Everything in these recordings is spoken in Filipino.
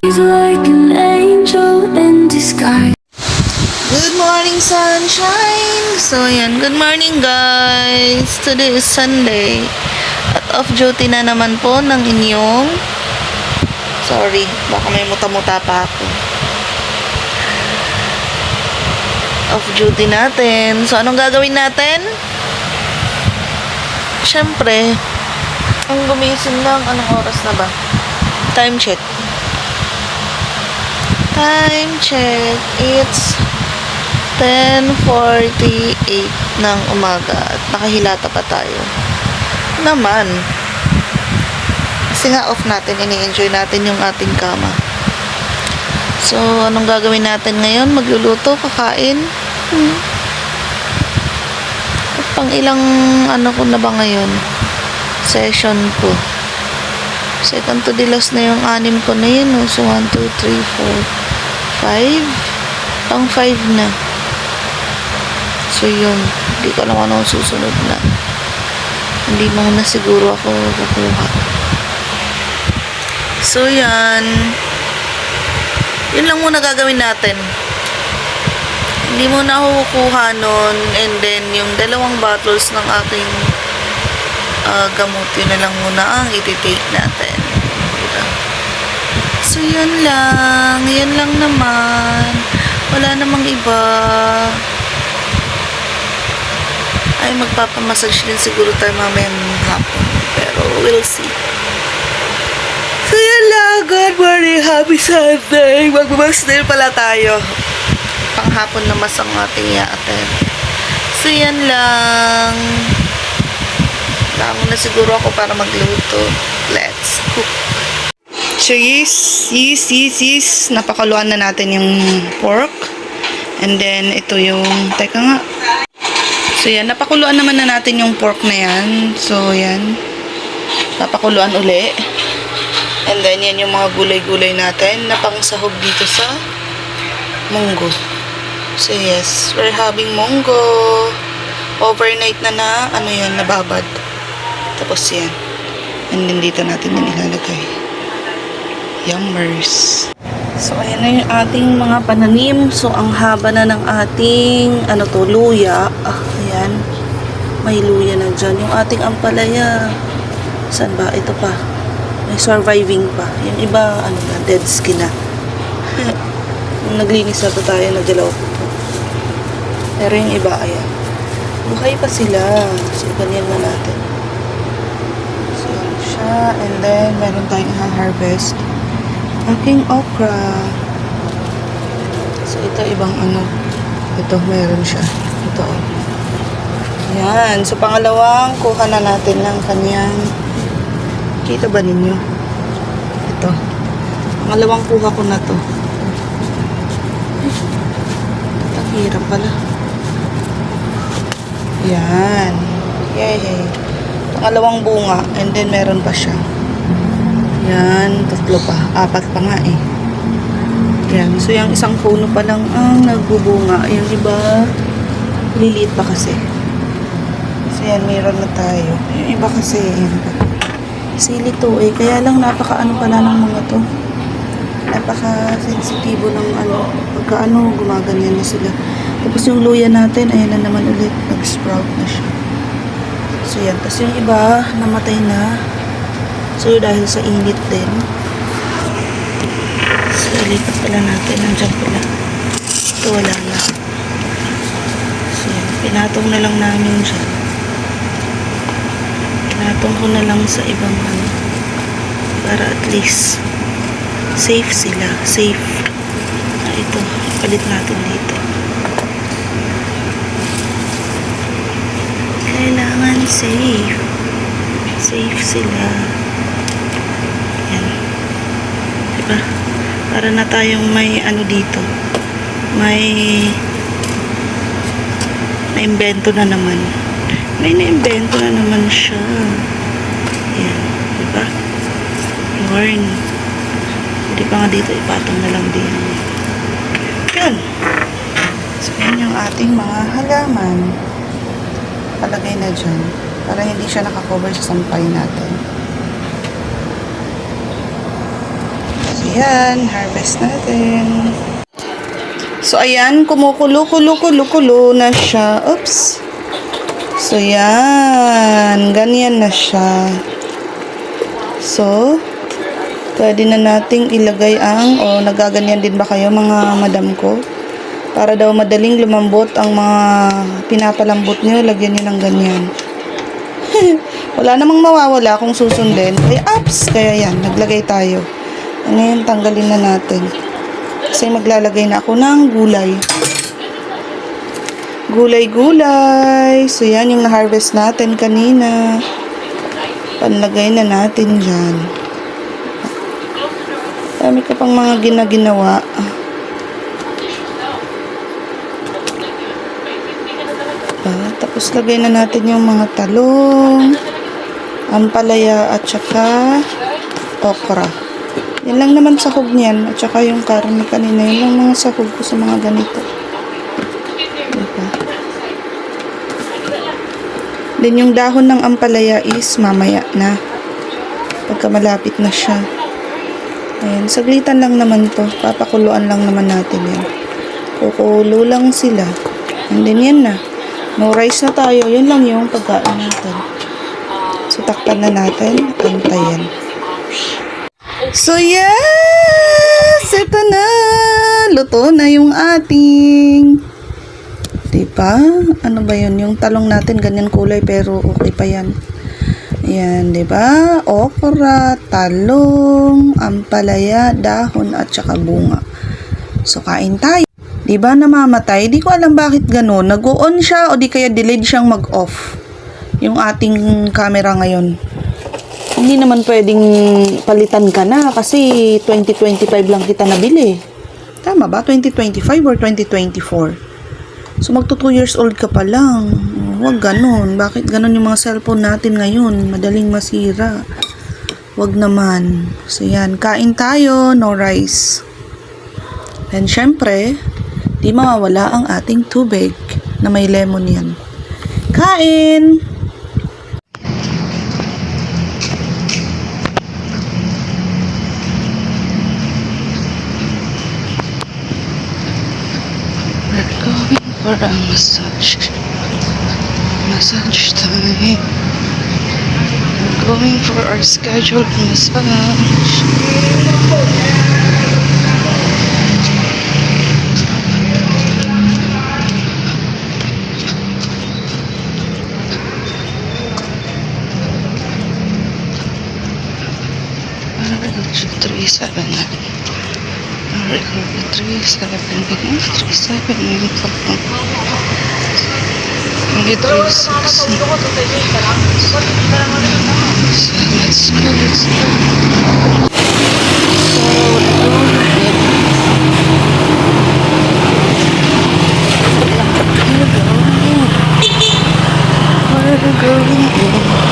He's like an angel in disguise. Good morning, sunshine! So, yan. Good morning, guys! Today is Sunday. At off-duty na naman po ng inyong... Sorry, baka may muta-muta pa ako. Off-duty natin. So, anong gagawin natin? Siyempre, ang gumising lang, anong oras na ba? Time check. Time check. It's 10:48 ng umaga at nakahilata pa tayo. Naman. Kasi nga off natin, ini-enjoy natin yung ating kama. So, anong gagawin natin ngayon? Magluluto, kakain? Pang ilang ano ko na ba ngayon? Session ko. Second to the last na yung 6 ko na yun. No? So, 1, 2, 3, 4, 5. Pang 5 na. So, yun. Hindi ko alam anong susunod na. Hindi mo na siguro ako kukuha. So, yan. Yun lang muna gagawin natin. Hindi mo na ako kukuha nun. And then, yung 2 bottles ng aking gamot, yun na lang muna ang iti-take natin. Diba? So, yun lang. Yun lang naman. Wala namang iba. Ay, magpapamassage din siguro tayo mamayang hapon. Pero, we'll see. So, yan lang. Good morning. Happy Sunday. Magmamas din pala tayo. Panghapon na mas ang ating i-attend. So, yan lang. Lango na siguro ako para magluto. Let's cook. So, yes. Napakaluan na natin yung pork. And then, ito yung, teka nga. So, yan. Napakuluan naman na natin yung pork na yan. So, yan. Napakuluan uli. And then, yan yung mga gulay-gulay natin na pangsahog dito sa munggo. So, yes. We're having munggo. Overnight na, ano yan, nababad. Tapos, yan. And then, dito natin yan ilalagay. Yummers. So, ayan na yung ating mga pananim. So, ang haba na ng ating, luya. Ayan. May luya na dyan. Yung ating ampalaya. Saan ba? Ito pa. May surviving pa. Yung iba, dead skin na. Nung naglinis na ito tayo, nagalaw ko po. Pero yung iba, ayan. Buhay pa sila. So, ganyan na natin. So, yan siya. And then, meron tayong ha-harvest. Aking okra. So, ito ibang Ito, meron siya. Ito. Yan. So, pangalawang kuha na natin ng kanyang. Kita ba ninyo? Ito. Pangalawang kuha ko na to. Ang hirap pala. Yan. Yay. Pangalawang bunga. And then, meron pa siya. Yan, 3 pa. 4 pa nga eh. Yan. So, yung isang puno pa lang ang nagbubunga. Yung iba, liliit pa kasi. So, yan, mayroon na tayo. Yung iba kasi, yan. Sili to eh. Kaya lang, napaka-ano pala ng mga to. Napaka-sensitibo ng pagka gumaganyan na sila. Tapos, yung luya natin, ayan na naman ulit. Nag-sprout na siya. So, yan. Tapos, yung iba, namatay na. So, dahil sa init din. So, lipat pala natin. Nandiyan pala. Ito, wala na. So, yan. Pinatong na lang namin dyan. Pinatong ko na lang sa ibang para at least safe sila. Safe. Ito. Palit natin dito. Kailangan safe. Safe sila. Yan. Diba? Para na tayong may dito. May na-invento na naman. May na-invento na naman siya. Yan. Diba? Warn. Hindi pa nga dito. Ipatong na lang din. Yan. So, yan yung ating mga halaman. Palagay na dyan. Para hindi siya nakakover sa sampay natin. Ayan, harvest natin. So, ayan, kumukulo na siya. Oops. So, yan. Ganyan na siya. So, pwede na nating ilagay ang, nagaganyan din ba kayo mga madam ko? Para daw madaling lumambot ang mga pinapalambot nyo, lagyan nyo ng ganyan. Wala namang mawawala kung susundin. Kaya, kaya yan, naglagay tayo. Ngayon, tanggalin na natin. Kasi maglalagay na ako ng gulay. Gulay. So, yan yung na-harvest natin kanina. Panlagay na natin dyan. Dami ko pang mga ginagawa. Tapos, lagay na natin yung mga talong, ampalaya, at saka okra. Yan lang naman sahog niyan. At saka yung karne kanina. Yan lang mga sahog ko sa mga ganito. Diba? Then yung dahon ng ampalaya is mamaya na. Pagka malapit na siya. Ayan. Saglitan lang naman to. Papakuluan lang naman natin yan. Kukulo lang sila. And then yan na. No rice na tayo. Yan lang yung pagkain natin. So takpan na natin. Antayin. So, yes! Ito na! Luto na yung ating. Diba? Ano ba yun? Yung talong natin, ganyan kulay, pero okay pa yan. Ayan, diba? Okra, talong, ampalaya, dahon, at saka bunga. So, kain tayo. Diba namamatay? Di ko alam bakit ganun. Nag-on siya o di kaya delayed siyang mag-off. Yung ating camera ngayon. Hindi naman pwedeng palitan ka na kasi 2025 lang kita nabili. Tama ba? 2025 or 2024? So, magto 2 years old ka pa lang. Huwag ganun. Bakit ganun yung mga cellphone natin ngayon? Madaling masira. Huwag naman. So, yan. Kain tayo. No rice. And syempre, di mawawala ang ating tubig na may lemon yan. Kain! For a massage time. We're going for our scheduled massage. Let's go. Where are we going?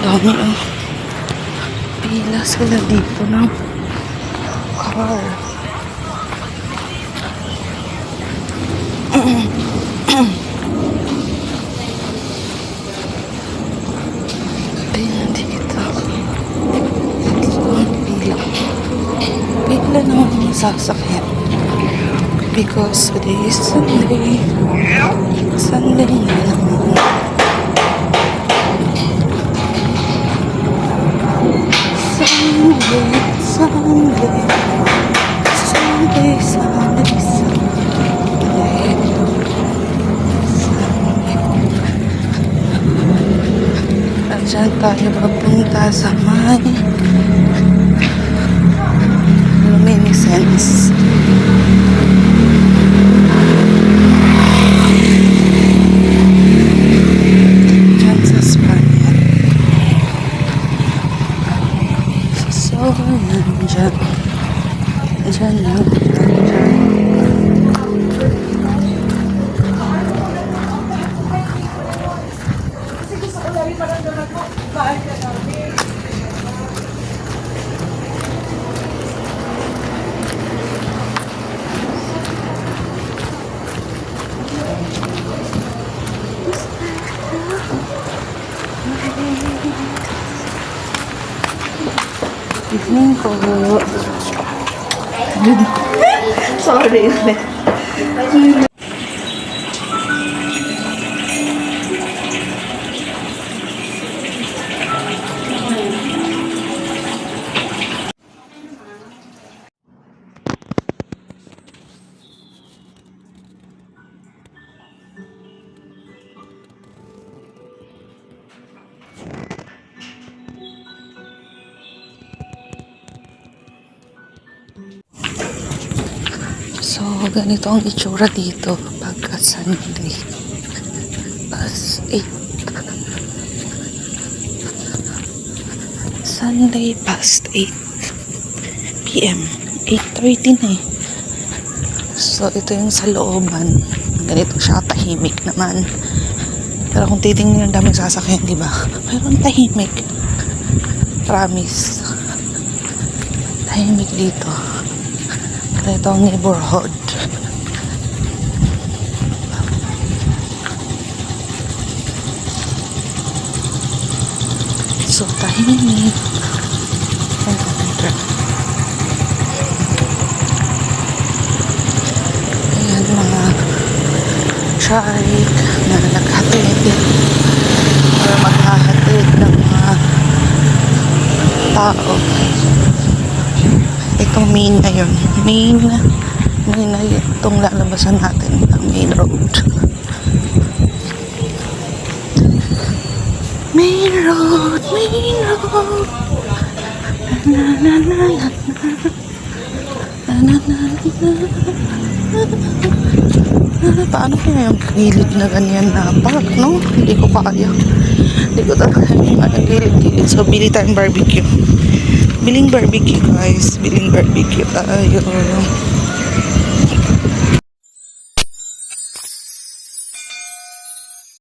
dami pila sila dito ng car. Pila dito. Pila na mga sasakyan. Because it is Sunday. Sunday na naman. Diyan tayo papunta sa may luminescence. Diyan sa Spaniel. So, nandyan. Diyan lang. Evening po. Sorry ulit. So, ganito ang itsura dito pagka Sunday. Past 8. Sunday past 8 p.m. 8:30 na eh. So, ito yung sa looban. Ganito siya, tahimik naman. Pero kung titingnan yung daming sasakyan, di ba? Pero ang tahimik. Promise. Tahimik dito. Ito ang neighborhood. So, tahimik. Ayan, mga trike na naghatid or maghahatid ng mga tao. Itong main na yun. Main na itong lalabasan natin. Ang main road. Main road. Main road. Na na na na na na na na. Paano kaya yung gilid na ganyan na park, no? Hindi ko kaya. Hindi ko talaga yung gilid-gilid. So, bili tayong barbecue. Biling barbecue guys. Biling barbecue tayo.